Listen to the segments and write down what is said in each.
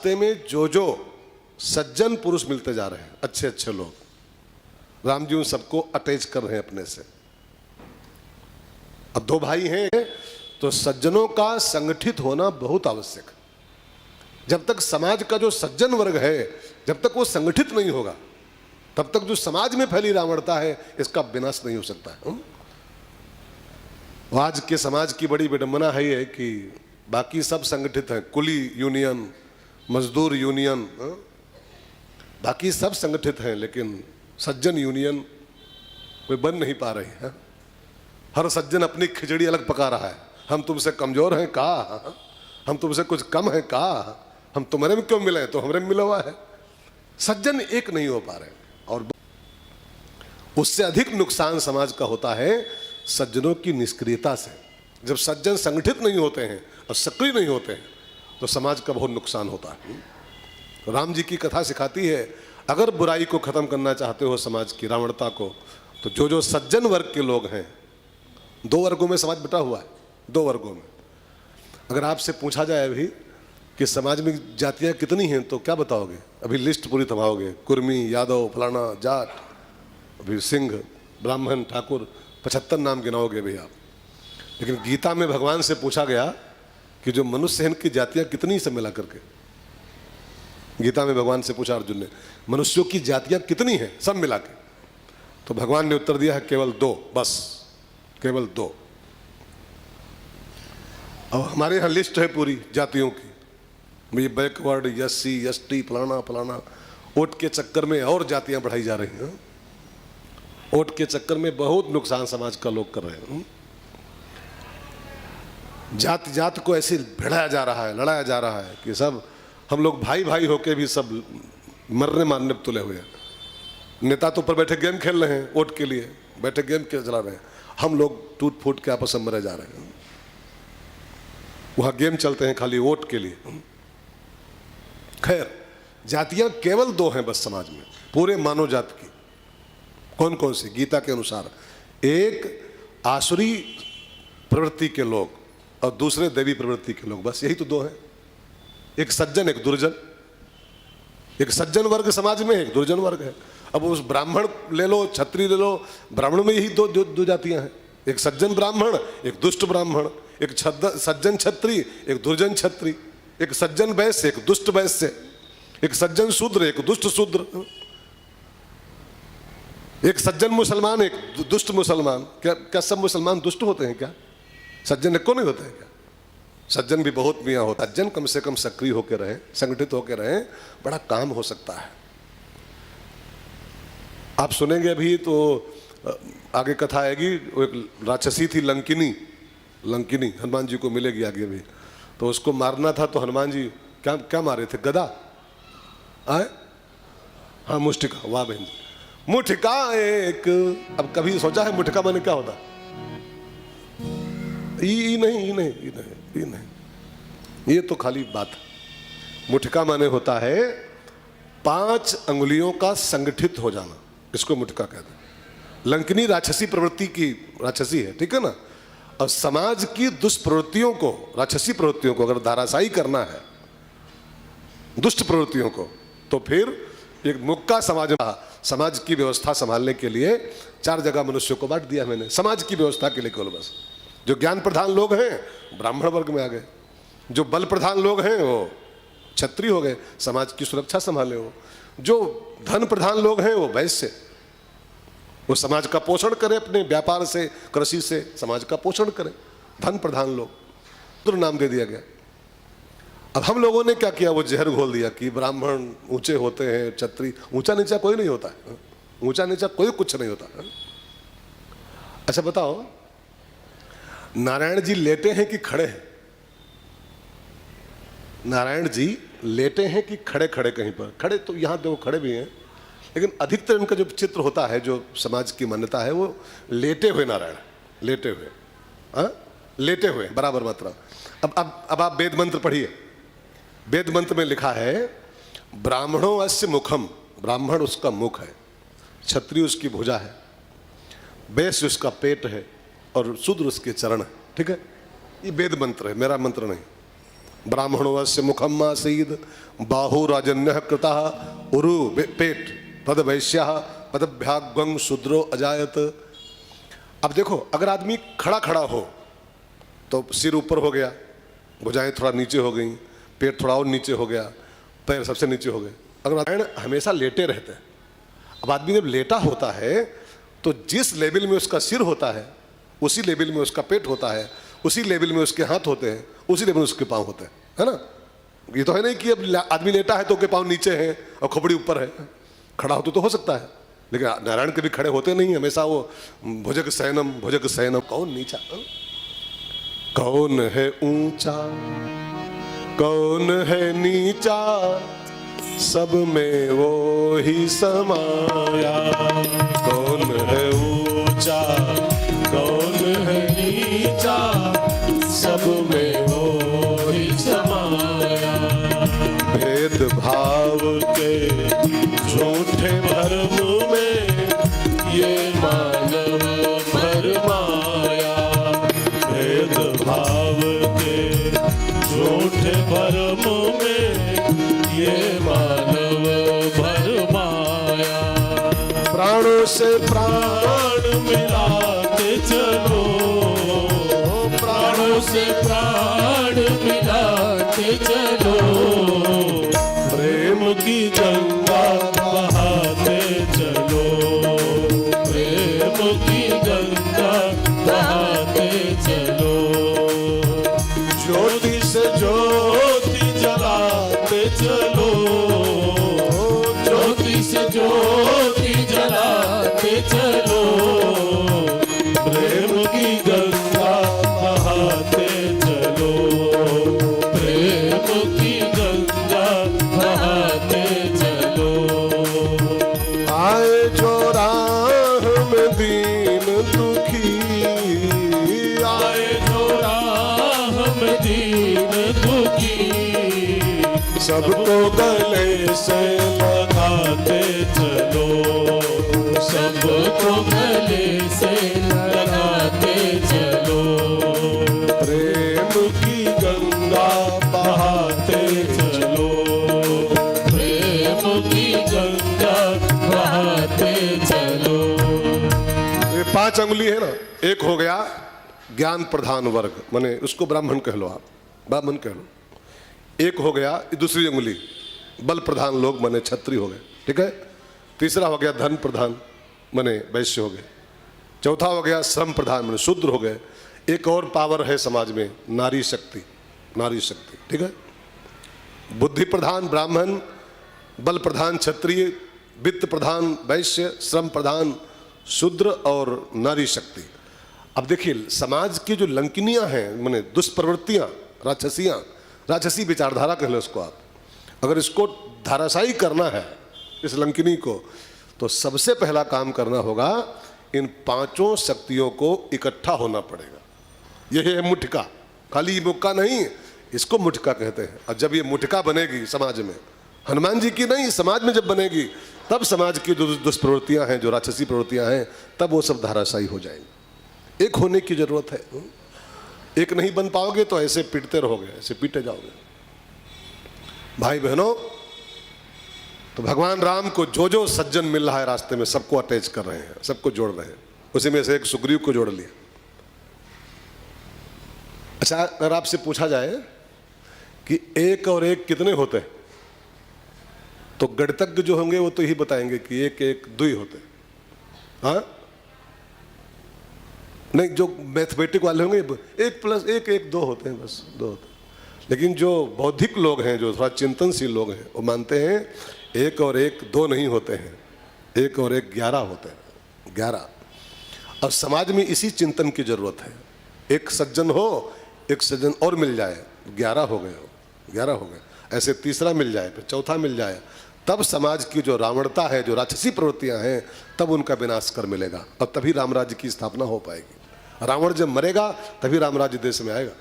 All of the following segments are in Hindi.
रास्ते में जो सज्जन पुरुष मिलते जा रहे हैं, अच्छे अच्छे लोग, राम जी उन सबको अटैच कर रहे हैं अपने से। अब दो भाई हैं तो सज्जनों का संगठित होना बहुत आवश्यक है। जब तक समाज का जो सज्जन वर्ग है, जब तक वो संगठित नहीं होगा, तब तक जो समाज में फैली रावणता है, इसका विनाश नहीं हो सकता है। आज के समाज की बड़ी विडंबना है ये कि बाकी सब संगठित हैं, कुली यूनियन, मजदूर यूनियन, बाकी सब संगठित हैं, लेकिन सज्जन यूनियन कोई बन नहीं पा रही है। हर सज्जन अपनी खिचड़ी अलग पका रहा है। हम तुमसे कमजोर हैं का, हम तुमसे कुछ कम हैं का, हम तुम्हारे में क्यों मिले तो हमारे में मिला हुआ है। सज्जन एक नहीं हो पा रहे, और उससे अधिक नुकसान समाज का होता है सज्जनों की निष्क्रियता से। जब सज्जन संगठित नहीं होते हैं और सक्रिय नहीं होते हैं तो समाज का बहुत नुकसान होता है। राम जी की कथा सिखाती है, अगर बुराई को खत्म करना चाहते हो समाज की रावणता को, तो जो सज्जन वर्ग के लोग हैं, दो वर्गों में समाज बटा हुआ है, दो वर्गों में। अगर आपसे पूछा जाए अभी कि समाज में जातियां कितनी हैं तो क्या बताओगे? अभी लिस्ट पूरी थमाओगे, कुर्मी, यादव, फलाना, जाट, अभी सिंह, ब्राह्मण, ठाकुर, 75 नाम गिनाओगे भी आप। लेकिन गीता में भगवान से पूछा गया कि जो मनुष्य हैं इनकी जातियां कितनी सब मिला करके। गीता में भगवान से पूछा अर्जुन ने, मनुष्यों की जातियां कितनी हैं सब मिला के? तो भगवान ने उत्तर दिया है केवल 2, बस केवल 2। अब हमारे यहाँ लिस्ट है पूरी जातियों की, ये बैकवर्ड, एससी, एसटी, फलाना फलाना। वोट के चक्कर में और जातियां बढ़ाई जा रही हैं। वोट के चक्कर में बहुत नुकसान समाज का लोग कर रहे हैं। जात जात को ऐसे भिड़ाया जा रहा है, लड़ाया जा रहा है कि सब हम लोग भाई भाई होके भी सब मरने मारने पर तुले हुए हैं। नेता तो ऊपर बैठे गेम खेल रहे हैं, वोट के लिए बैठे गेम चला रहे हैं, हम लोग टूट फूट के आपस में मरे जा रहे हैं। वहां गेम चलते हैं खाली वोट के लिए। खैर, जातियां केवल 2 हैं बस समाज में, पूरे मानव जात की। कौन कौन सी? गीता के अनुसार एक आसुरी प्रवृत्ति के लोग और दूसरे देवी प्रवृत्ति के लोग, बस यही तो 2 हैं। एक सज्जन, एक दुर्जन। एक सज्जन वर्ग समाज में, एक दुर्जन वर्ग है। अब उस ब्राह्मण ले लो, क्षत्रिय ले लो, ब्राह्मण में यही दो जातियां हैं। एक सज्जन ब्राह्मण, एक दुष्ट ब्राह्मण। एक सज्जन क्षत्रिय, एक दुर्जन क्षत्रिय। एक सज्जन वैश्य, एक दुष्ट वैश्य। एक सज्जन शूद्र, एक दुष्ट शूद्र। एक सज्जन मुसलमान, एक दुष्ट मुसलमान। क्या सब मुसलमान दुष्ट होते हैं क्या? सज्जन को नहीं होते हैं क्या? सज्जन भी बहुत मियाँ होता है। सज्जन कम से कम सक्रिय होकर रहे, संगठित होकर रहे, बड़ा काम हो सकता है। आप सुनेंगे अभी तो आगे कथा आएगी, वो एक राक्षसी थी लंकिनी। लंकिनी हनुमान जी को मिलेगी आगे भी। तो उसको मारना था तो हनुमान जी क्या क्या मारे थे? गदा आए, हाँ मुष्टिका। वाह बहन जी, मुठिका एक। अब कभी सोचा है मुठिका माने क्या होता? नहीं, ये तो खाली बात है। मुठिका माने होता है 5 अंगुलियों का संगठित हो जाना, इसको मुठिका कहते हैं। लंकिनी राक्षसी प्रवृत्ति की राक्षसी है, ठीक है ना। और समाज की दुष्प्रवृत्तियों को, राक्षसी प्रवृत्तियों को अगर धाराशायी करना है, दुष्ट प्रवृत्तियों को, तो फिर एक मुक्का समाज की व्यवस्था संभालने के लिए 4 जगह मनुष्यों को बांट दिया मैंने, समाज की व्यवस्था के लिए केवल। बस जो ज्ञान प्रधान लोग हैं ब्राह्मण वर्ग में आ गए, जो बल प्रधान लोग हैं वो क्षत्रिय हो गए, समाज की सुरक्षा संभाले। वो जो धन प्रधान लोग हैं वो वैश्य, वो समाज का पोषण करें, अपने व्यापार से, कृषि से समाज का पोषण करें। धन प्रधान लोग, तो नाम दे दिया गया। अब हम लोगों ने क्या किया? वो जहर घोल दिया कि ब्राह्मण ऊंचे होते हैं, क्षत्रिय ऊंचा नीचा कोई नहीं होता है। ऊंचा नीचा कोई कुछ नहीं होता है। अच्छा बताओ, नारायण जी लेटे हैं कि खड़े हैं? नारायण जी लेटे हैं कि खड़े खड़े कहीं पर? खड़े तो यहां देखो खड़े भी हैं, लेकिन अधिकतर इनका जो चित्र होता है, जो समाज की मान्यता है, वो लेटे हुए नारायण, लेटे हुए। हाँ, लेटे हुए बराबर मात्रा। अब आप वेद मंत्र पढ़िए। वेद मंत्र में लिखा है, ब्राह्मणों अस्य मुखम, ब्राह्मण उसका मुख है, क्षत्रिय उसकी भुजा है, वैश्य उसका पेट है, और शूद्र उसके चरण है। ठीक है, ये वेद मंत्र है, मेरा मंत्र नहीं। ब्राह्मणोऽस्य मुखम आसीद बाहु राजन्यः कृतः उरु पेट तद वैश्यः पदभ्याग्वं शूद्रो अजायत। अब देखो, अगर आदमी खड़ा खड़ा हो तो सिर ऊपर हो गया, भुजाएं थोड़ा नीचे हो गई, पेट थोड़ा और नीचे हो गया, पैर सबसे नीचे हो गए। अगर नारायण हमेशा लेटे रहते हैं, अब आदमी जब लेटा होता है तो जिस लेवल में उसका सिर होता है उसी लेवल में उसका पेट होता है, उसी लेवल में उसके हाथ होते हैं, उसी लेवल में उसके पाँव होते हैं, है ना। ये तो है नहीं कि अब आदमी लेटा है तो उसके पाँव नीचे हैं और खोपड़ी ऊपर है। खड़ा हो तो हो सकता है, लेकिन नारायण कभी खड़े होते नहीं, हमेशा वो भुजग शयनम। कौन नीचा, कौन है ऊंचा, कौन है नीचा, सब में वो ही समाया। कौन है ऊंचा, कौन है नीचा, सब में वो ही समाया। भेद भाव के झूठे भरम में ये मानव भरमाया। भेद भाव के झूठे भरम में ये मानव भरमाया। प्राणों से प्राण मिलाते चलो, प्राणों से प्राण मिलाते चलो, प्रेम की गंगा बहाते चलो, प्रेम की गंगा बहाते चलो। ज्योति से ज्योति जलाते चलो, ज्योति से ज्योति जलाते चलो, प्रेम की गंगा बहाते चलो, प्रेम की गंगा बहाते चलो। आए जो राह में दीन दुखी, आए जो राह में दीन दुखी, सबको गले से लगाते चलो, सबको गले से लगाते चलो, प्रेम की गंगा बहाते चलो, प्रेम की गंगा बहाते चलो। ये 5 अंगुली है ना, एक हो गया ज्ञान प्रधान वर्ग, माने उसको ब्राह्मण कह लो, आप ब्राह्मण कह लो। एक हो गया दूसरी अंगुली बल प्रधान लोग, माने क्षत्रिय हो गए, ठीक है। तीसरा हो गया धन प्रधान, माने वैश्य हो गए। चौथा हो गया श्रम प्रधान, माने शूद्र हो गए। एक और पावर है समाज में, नारी शक्ति, नारी शक्ति, ठीक है। बुद्धि प्रधान ब्राह्मण, बल प्रधान क्षत्रिय, वित्त प्रधान वैश्य, श्रम प्रधान शूद्र और नारी शक्ति। अब देखिए, समाज की जो लंकिनियां हैं, माने दुष्प्रवृत्तियां, राक्षसियां, राक्षसी विचारधारा कह लो इसको आप, अगर इसको धाराशायी करना है इस लंकिनी को, तो सबसे पहला काम करना होगा, इन 5 शक्तियों को इकट्ठा होना पड़ेगा। यही है मुठिका, खाली मुक्का नहीं, इसको मुठिका कहते हैं। और जब ये मुठिका बनेगी समाज में, हनुमान जी की नहीं, समाज में जब बनेगी, तब समाज की जो दुष्प्रवृत्तियां हैं, जो राक्षसी प्रवृत्तियां हैं, तब वो सब धाराशायी हो जाएंगी। एक होने की जरूरत है, एक नहीं बन पाओगे तो ऐसे पीटते रहोगे, ऐसे पीटे जाओगे। भाई बहनों, तो भगवान राम को जो जो सज्जन मिल रहा है रास्ते में, सबको अटैच कर रहे हैं, सबको जोड़ रहे हैं। उसी में से एक सुग्रीव को जोड़ लिया। अच्छा, अगर आपसे पूछा जाए कि 1 और 1 कितने होते हैं, तो गणितज्ञ जो होंगे वो तो यही बताएंगे कि 1 1 2 ही होते हैं। हाँ नहीं, जो मैथमेटिक वाले होंगे 1 + 1 1 2 होते हैं, बस 2 होते हैं। लेकिन जो बौद्धिक लोग हैं, जो थोड़ा चिंतनशील लोग हैं, वो मानते हैं 1 और 1 2 नहीं होते हैं, 1 और 1 11 होते हैं, 11। अब समाज में इसी चिंतन की जरूरत है। एक सज्जन हो, एक सज्जन और मिल जाए, 11 हो गए, 11 हो गए। ऐसे तीसरा मिल जाए, फिर चौथा मिल जाए, तब समाज की जो रावणता है, जो राक्षसी प्रवृत्तियां हैं, तब उनका विनाश कर मिलेगा और तभी राम राज्य की स्थापना हो पाएगी। रावण जब मरेगा तभी राम राज्य देश में आएगा।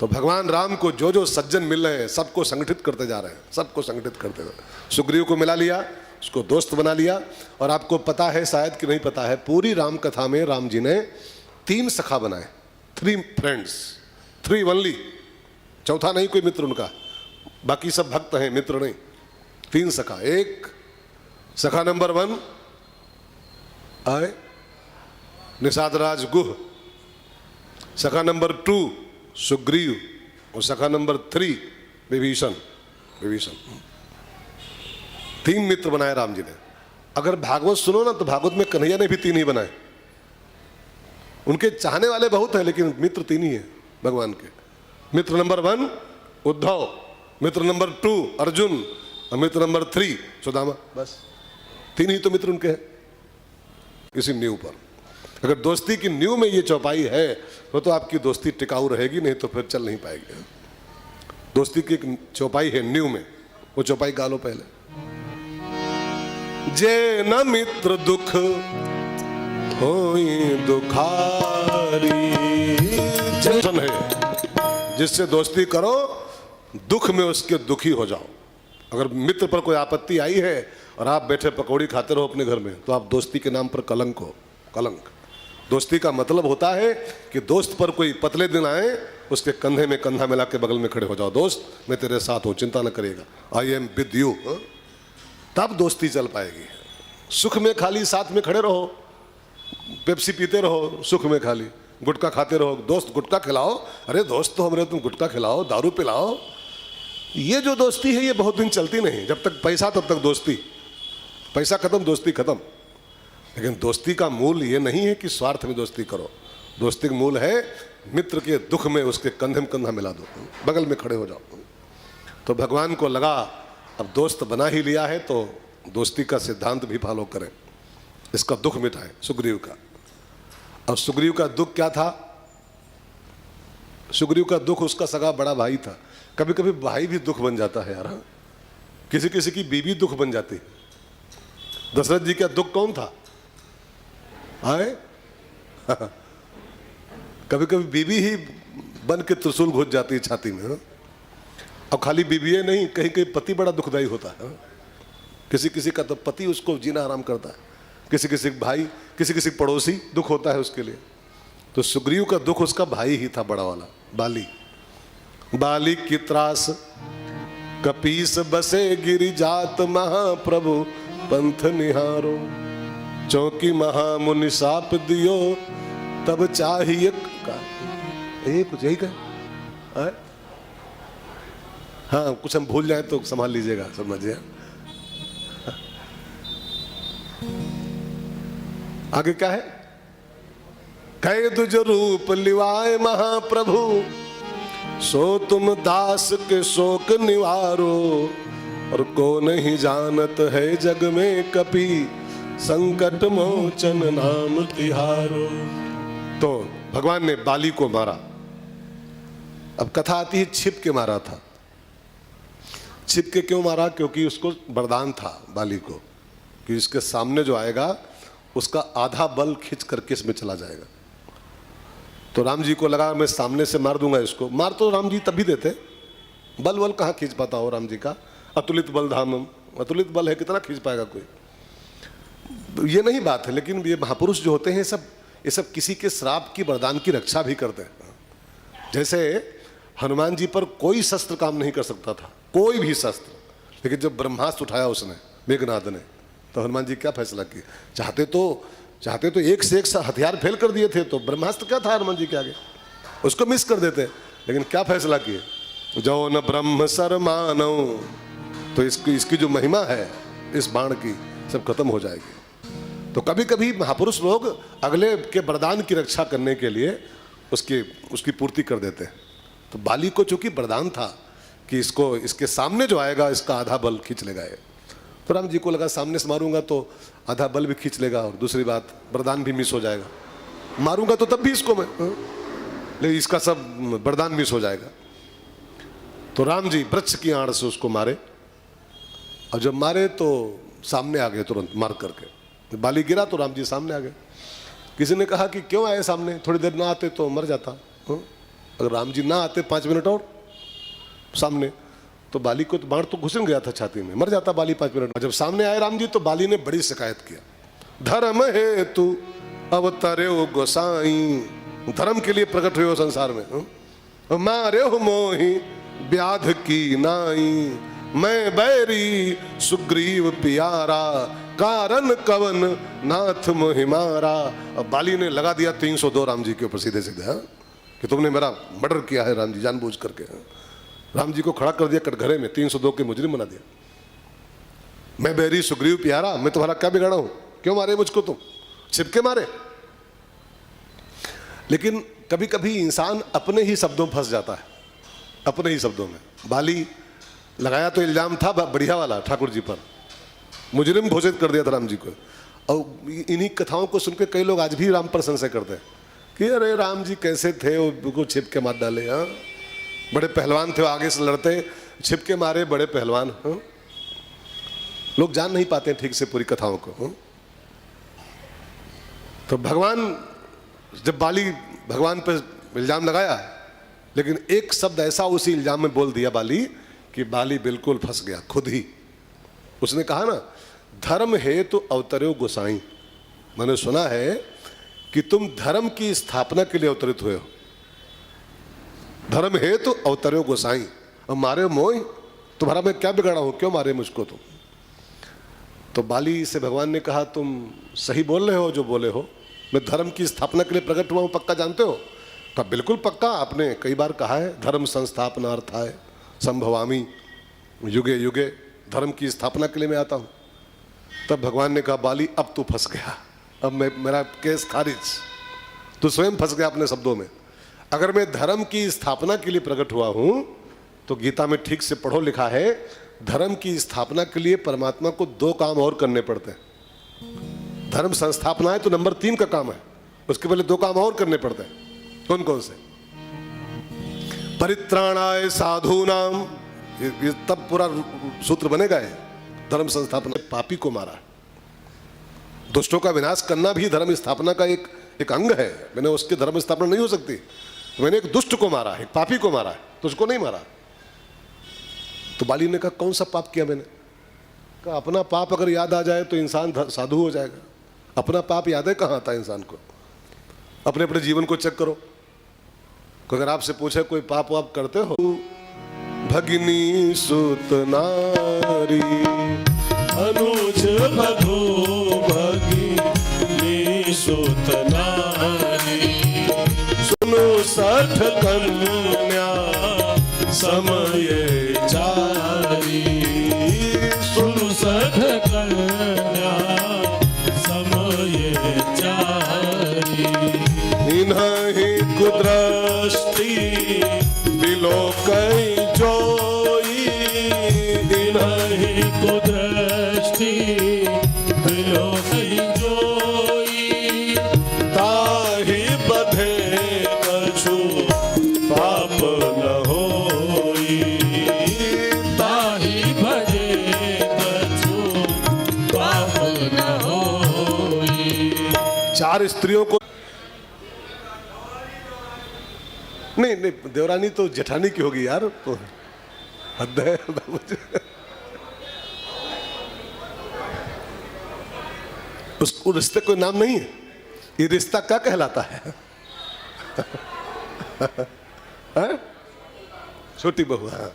तो भगवान राम को जो जो सज्जन मिल रहे हैं, सबको संगठित करते जा रहे हैं, सबको संगठित करते जा रहे हैं। सुग्रीव को मिला लिया, उसको दोस्त बना लिया। और आपको पता है, शायद कि नहीं पता है, पूरी राम कथा में राम जी ने 3 सखा बनाए, 3 फ्रेंड्स, 3 ओनली। चौथा नहीं कोई मित्र उनका, बाकी सब भक्त हैं, मित्र नहीं। 3 सखा। एक सखा नंबर 1 आए निषादराज गुह, सखा नंबर 2 सुग्रीव, और सखा नंबर 3 विभीषण। 3 मित्र बनाए राम जी ने। अगर भागवत सुनो ना तो भागवत में कन्हैया ने भी 3 ही बनाए। उनके चाहने वाले बहुत हैं लेकिन मित्र 3 ही हैं भगवान के। मित्र नंबर 1 उद्धव, मित्र नंबर 2 अर्जुन, और मित्र नंबर 3 सुदामा। बस 3 ही तो मित्र उनके हैं किसी नींव पर। अगर दोस्ती की नींव में ये चौपाई है तो आपकी दोस्ती टिकाऊ रहेगी, नहीं तो फिर चल नहीं पाएगी। दोस्ती की एक चौपाई है नींव में, वो चौपाई गा लो पहले। जे न मित्र दुख होई दुखारी, है जिससे दोस्ती करो दुख में उसके दुखी हो जाओ। अगर मित्र पर कोई आपत्ति आई है और आप बैठे पकौड़ी खाते रहो अपने घर में, तो आप दोस्ती के नाम पर कलंक हो। कलंक। दोस्ती का मतलब होता है कि दोस्त पर कोई पतले दिन आए, उसके कंधे में कंधा मिला के बगल में खड़े हो जाओ, दोस्त मैं तेरे साथ हूँ, चिंता न करेगा, आई एम विद यू। तब दोस्ती चल पाएगी। सुख में खाली साथ में खड़े रहो, पेप्सी पीते रहो, सुख में खाली गुटखा खाते रहो, दोस्त गुटखा खिलाओ, अरे दोस्त तो हमारे, तुम गुटखा खिलाओ, दारू पिलाओ। ये जो दोस्ती है ये बहुत दिन चलती नहीं। जब तक पैसा तब तक दोस्ती, पैसा खत्म दोस्ती खत्म। लेकिन दोस्ती का मूल ये नहीं है कि स्वार्थ में दोस्ती करो। दोस्ती का मूल है मित्र के दुख में उसके कंधे में कंधा मिला दो, बगल में खड़े हो जाओ। तो भगवान को लगा अब दोस्त बना ही लिया है तो दोस्ती का सिद्धांत भी फॉलो करें, इसका दुख मिटाएं सुग्रीव का। और सुग्रीव का दुख क्या था? सुग्रीव का दुख उसका सगा बड़ा भाई था। कभी कभी भाई भी दुख बन जाता है यार। किसी किसी की बीवी दुख बन जाती। दशरथ जी का दुख कौन था? आए कभी कभी बीवी ही बन के त्रिशूल घुस जाती है छाती में। और खाली बीवी नहीं, कहीं कहीं पति बड़ा दुखदाई होता है। किसी किसी का तो पति उसको जीना आराम करता है, किसी किसी भाई, किसी किसी पड़ोसी दुख होता है उसके लिए। तो सुग्रीव का दुख उसका भाई ही था बड़ा वाला, बाली। बाली की त्रास कपीस बसे गिरि जात महाप्रभु पंथ निहारो, चौकी महामुनि साप दियो तब चाहिए का। कुछ यही कहे? हाँ, कुछ हम भूल जाए तो संभाल लीजिएगा, समझिए। आगे क्या है? कहे तुझ रूप लिवाए महाप्रभु, सो तुम दास के शोक निवारो, और को नहीं जानत है जग में कपि, संकट मोचन नाम तिहारो। तो भगवान ने बाली को मारा। अब कथा आती है छिप के मारा था। छिप के क्यों मारा? क्योंकि उसको वरदान था बाली को कि इसके सामने जो आएगा उसका आधा बल खींच करके इसमें चला जाएगा। तो राम जी को लगा मैं सामने से मार दूंगा इसको। मार तो राम जी तभी देते, बल बल कहाँ खींच पाता हो राम जी का? अतुलित बल धामम, अतुलित बल है, कितना खींच पाएगा कोई? ये नहीं बात है। लेकिन ये महापुरुष जो होते हैं ये सब किसी के श्राप की वरदान की रक्षा भी करते हैं। जैसे हनुमान जी पर कोई शस्त्र काम नहीं कर सकता था, कोई भी शस्त्र। लेकिन जब ब्रह्मास्त्र उठाया उसने, मेघनाद ने, तो हनुमान जी क्या फैसला किए? चाहते तो एक से एक हथियार फेल कर दिए थे, तो ब्रह्मास्त्र क्या था हनुमान जी के आगे? उसको मिस कर देते। लेकिन क्या फैसला किए? जो न ब्रह्म सर मानो, तो इसकी जो महिमा है इस बाण की सब खत्म हो जाएगी। तो कभी कभी महापुरुष लोग अगले के वरदान की रक्षा करने के लिए उसकी पूर्ति कर देते हैं। तो बाली को चूंकि वरदान था कि इसके सामने जो आएगा इसका आधा बल खींच लेगा ये। तो राम जी को लगा सामने से मारूंगा तो आधा बल भी खींच लेगा, और दूसरी बात वरदान भी मिस हो जाएगा। मारूंगा तो तब भी इसको मैं, लेकिन इसका सब वरदान मिस हो जाएगा। तो राम जी वृक्ष की आड़ से उसको मारे, और जब मारे तो सामने आ गए तुरंत मार करके। बाली गिरा तो राम जी सामने आ गए। किसी ने कहा कि क्यों आए सामने, थोड़ी देर ना आते तो मर जाता। अगर राम जी ना आते 5 मिनट और सामने, तो बाली को तो बाण तो घुस गया था छाती में, मर जाता बाली 5 मिनट। जब सामने आए राम जी तो बाली ने बड़ी शिकायत किया, धर्म है तू अवतरे हो गोसाई, धर्म के लिए प्रकट हुए हो संसार में, मारे हो मोही व्याध की नाई, मैं बैरी सुग्रीव प्यारा, कारण कवन नाथ मोहिमारा। अब बाली ने लगा दिया 302 राम जी के ऊपर सीधे सीधे, हाँ? कि तुमने मेरा मर्डर किया है राम जी, जानबूझ करके। हाँ? राम जी को खड़ा कर दिया कटघरे में, 302 के मुजरिम बना दिया। मैं बैरी सुग्रीव प्यारा, मैं तुम्हारा क्या बिगाड़ा हूं, क्यों मारे मुझको तुम, छिपके मारे। लेकिन कभी कभी इंसान अपने ही शब्दों में फंस जाता है, अपने ही शब्दों में। बाली लगाया तो इल्जाम था बढ़िया वाला ठाकुर जी पर, मुजरिम घोषित कर दिया था राम जी को। और इन्हीं कथाओं को सुनकर कई लोग आज भी राम पर संशय करते हैं कि अरे राम जी कैसे थे, वो छिप के मार डाले। हाँ, बड़े पहलवान थे, आगे से लड़ते, छिप के मारे, बड़े पहलवान। हाँ? लोग जान नहीं पाते ठीक से पूरी कथाओं को। हाँ? तो भगवान, जब बाली भगवान पर इल्जाम लगाया, लेकिन एक शब्द ऐसा उसी इल्जाम में बोल दिया बाली कि बाली बिल्कुल फंस गया खुद ही। उसने कहा ना, धर्म है तो अवतरो गोसाई। मैंने सुना है कि तुम धर्म की स्थापना के लिए अवतरित हुए हो, धर्म है तो अवतरो गोसाई। और मारे मोह, तुम्हारा मैं क्या बिगाड़ा हूं, क्यों मारे मुझको तुम। तो बाली से भगवान ने कहा, तुम सही बोल रहे हो जो बोले हो, मैं धर्म की स्थापना के लिए प्रकट हुआ हूं, पक्का जानते हो। तो बिल्कुल पक्का, आपने कई बार कहा है, धर्म संस्थापनार्थाय संभवामी युगे युगे, धर्म की स्थापना के लिए मैं आता हूं। तब भगवान ने कहा, बाली अब तू फंस गया, अब मेरा केस खारिज, तू स्वयं फंस गया अपने शब्दों में। अगर मैं धर्म की स्थापना के लिए प्रकट हुआ हूं, तो गीता में ठीक से पढ़ो, लिखा है धर्म की स्थापना के लिए परमात्मा को 2 काम और करने पड़ते हैं। धर्म संस्थापना है तो नंबर 3 का काम है, उसके पहले 2 काम और करने पड़ते हैं। कौन कौन से? परित्राणाय साधूनाम, ये तब पूरा सूत्र बनेगा है। धर्म संस्थापना, पापी को मारा, दुष्टों का विनाश करना भी धर्म स्थापना का एक अंग है। मैंने उसके धर्म स्थापना नहीं हो सकती, मैंने एक दुष्ट को मारा है, एक पापी को मारा है, तो उसको नहीं मारा। तो बाली ने कहा, कौन सा पाप किया मैंने? कहा, अपना पाप अगर याद आ जाए तो इंसान साधु हो जाएगा। अपना पाप याद है कहाँ आता है इंसान को? अपने अपने जीवन को चेक करो। अगर आपसे पूछे कोई पाप आप करते हो, भगिनी सुत नारी, अनुज बधू भगिनी सुत नारी, सुनो 60 कन्या समय चारी, सुनु 60 कन्या समय चारी, इन्हीं कुदृष्टि बिलोकई जोई, इन्हीं कुदृष्टि बिलोकई जोई, ताहि बधे कछु पाप न होई, ताहि भजे कछु पाप न होई। 4 स्त्रियों को, नहीं नहीं, देवरानी तो जेठानी की होगी यार, तो हद है। उसको रिश्ते कोई नाम नहीं है, ये रिश्ता क्या कहलाता है? हाँ? छोटी बहू, हाँ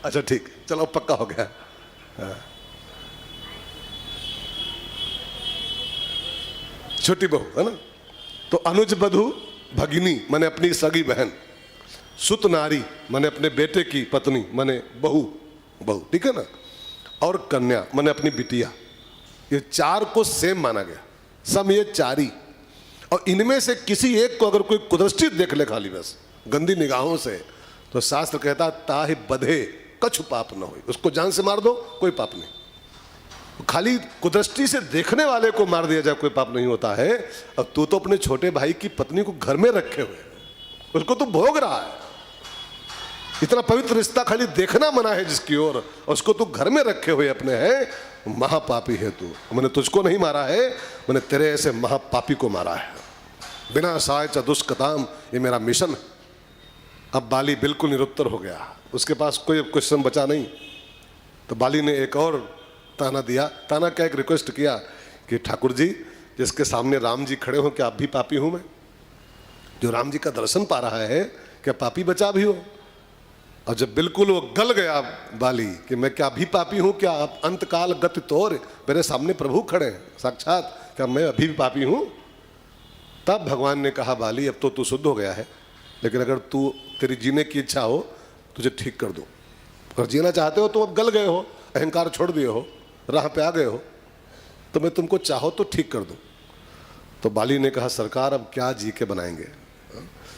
अच्छा ठीक, चलो पक्का हो गया। हाँ। छोटी बहू है ना। तो अनुज बधू भगिनी माने अपनी सगी बहन, सुत नारी माने अपने बेटे की पत्नी माने बहू, ठीक है ना, और कन्या माने अपनी बिटिया। ये 4 को सेम माना गया, सब ये 4 ही। और इनमें से किसी एक को अगर कोई कुदृष्टि देख ले खाली बस गंदी निगाहों से, तो शास्त्र कहता ताहि बधे कछु पाप न हो, उसको जान से मार दो, कोई पाप नहीं। खाली कुदृष्टि से देखने वाले को मार दिया जाए कोई पाप नहीं होता है। अब तू तो अपने छोटे भाई की पत्नी को घर में रखे हुए, उसको तो भोग रहा है। इतना पवित्र रिश्ता खाली देखना मना है जिसकी ओर, उसको तू घर में रखे हुए अपने है, महापापी है तू। मैंने तुझको नहीं मारा है, मैंने तेरे ऐसे महापापी को मारा है। बिना साय च दुष्कताम, ये मेरा मिशन है। अब बाली बिल्कुल निरुत्तर हो गया, उसके पास कोई क्वेश्चन बचा नहीं। तो बाली ने एक और ताना दिया, ताना क्या, एक रिक्वेस्ट किया कि ठाकुर जी, जिसके सामने राम जी खड़े हो, क्या आप भी पापी हूं मैं? जो राम जी का दर्शन पा रहा है, क्या पापी बचा भी हो? और जब बिल्कुल वो गल गया बाली कि मैं क्या अभी पापी हूँ, क्या अंतकाल गति तोर, मेरे सामने प्रभु खड़े हैं साक्षात, क्या मैं अभी भी पापी हूँ? तब भगवान ने कहा बाली अब तो तू शुद्ध हो गया है, लेकिन अगर तेरी जीने की इच्छा हो तुझे ठीक कर दूँ। अगर जीना चाहते हो तो अब गल गए हो, अहंकार छोड़ दिए हो, राह पे आ गए हो, तो मैं तुमको चाहो तो ठीक कर दूँ। तो बाली ने कहा सरकार अब क्या जी के बनाएंगे,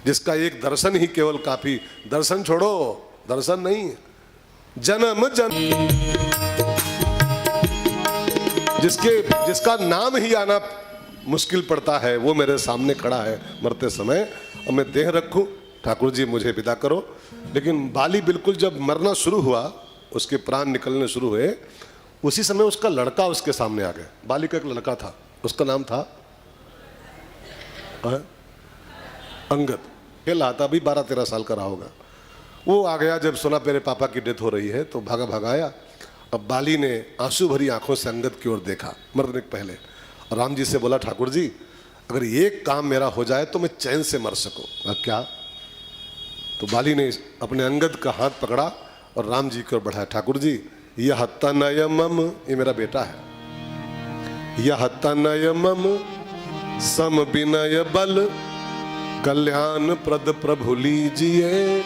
जिसका एक दर्शन ही केवल काफी। दर्शन छोड़ो, दर्शन नहीं, जन्म जन्म जिसका नाम ही आना मुश्किल पड़ता है वो मेरे सामने खड़ा है मरते समय, और मैं देह रखूं, ठाकुर जी मुझे विदा करो। लेकिन बाली बिल्कुल जब मरना शुरू हुआ, उसके प्राण निकलने शुरू हुए, उसी समय उसका लड़का उसके सामने आ गया। बाली का एक लड़का था, उसका नाम था अंगद, खेल रहा था, अभी 12-13 साल का रहा होगा। वो आ गया, जब सुना मेरे पापा की डेथ हो रही है तो भागा भगाया। अब बाली ने आंसू भरी आंखों से अंगद की ओर देखा मरने के पहले, और राम जी से बोला ठाकुर जी अगर एक काम मेरा हो जाए तो मैं चैन से मर सकूं। क्या? तो बाली ने अपने अंगद का हाथ पकड़ा और राम जी की ओर बढ़ाया, ठाकुर जी यह तनयमम, ये मेरा बेटा है, यह तनयमम सम विनय बल कल्याण प्रद प्रभु लीजिए,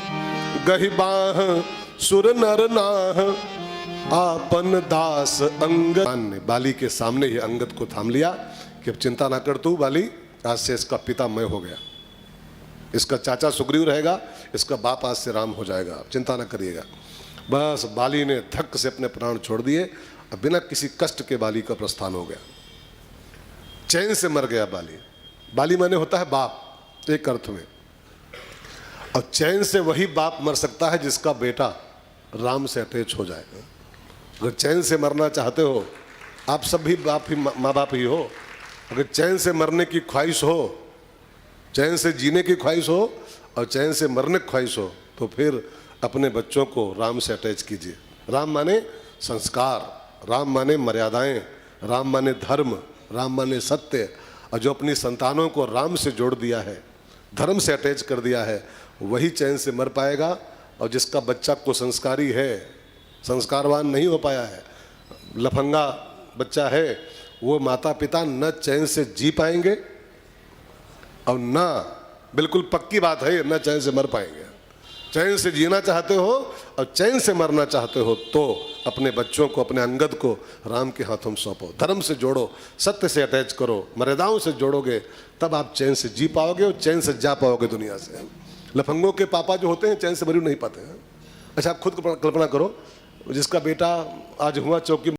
गहि बाह सुर नर नाह आपन दास अंगद ने बाली के सामने ही अंगद को थाम लिया कि अब चिंता ना कर तू बाली, आज से इसका पिता मैं हो गया, इसका चाचा सुग्रीव रहेगा, इसका बाप आज से राम हो जाएगा, चिंता ना करिएगा। बस बाली ने धक्क से अपने प्राण छोड़ दिए और बिना किसी कष्ट के बाली का प्रस्थान हो गया, चैन से मर गया बाली। बाली माने होता है बाप एक अर्थ में, और चैन से वही बाप मर सकता है जिसका बेटा राम से अटैच हो जाए। अगर चैन से मरना चाहते हो, आप सब भी बाप ही माँ बाप ही हो, अगर चैन से मरने की ख्वाहिश हो, चैन से जीने की ख्वाहिश हो और चैन से मरने की ख्वाहिश हो, तो फिर अपने बच्चों को राम से अटैच कीजिए। राम माने संस्कार, राम माने मर्यादाएं, राम माने धर्म, राम माने सत्य। और जो अपनी संतानों को राम से जोड़ दिया है, धर्म से अटैच कर दिया है, वही चैन से मर पाएगा। और जिसका बच्चा को संस्कारी है, संस्कारवान नहीं हो पाया है, लफंगा बच्चा है, वो माता पिता न चैन से जी पाएंगे और न, बिल्कुल पक्की बात है, न चैन से मर पाएंगे। चैन से जीना चाहते हो और चैन से मरना चाहते हो तो अपने बच्चों को, अपने अंगद को राम के हाथों में सौंपो, धर्म से जोड़ो, सत्य से अटैच करो, मर्यादाओं से जोड़ोगे, तब आप चैन से जी पाओगे और चैन से जा पाओगे दुनिया से। लफंगों के पापा जो होते हैं चैन से मरी नहीं पाते हैं। अच्छा आप खुद कल्पना करो, जिसका बेटा आज हुआ चौकी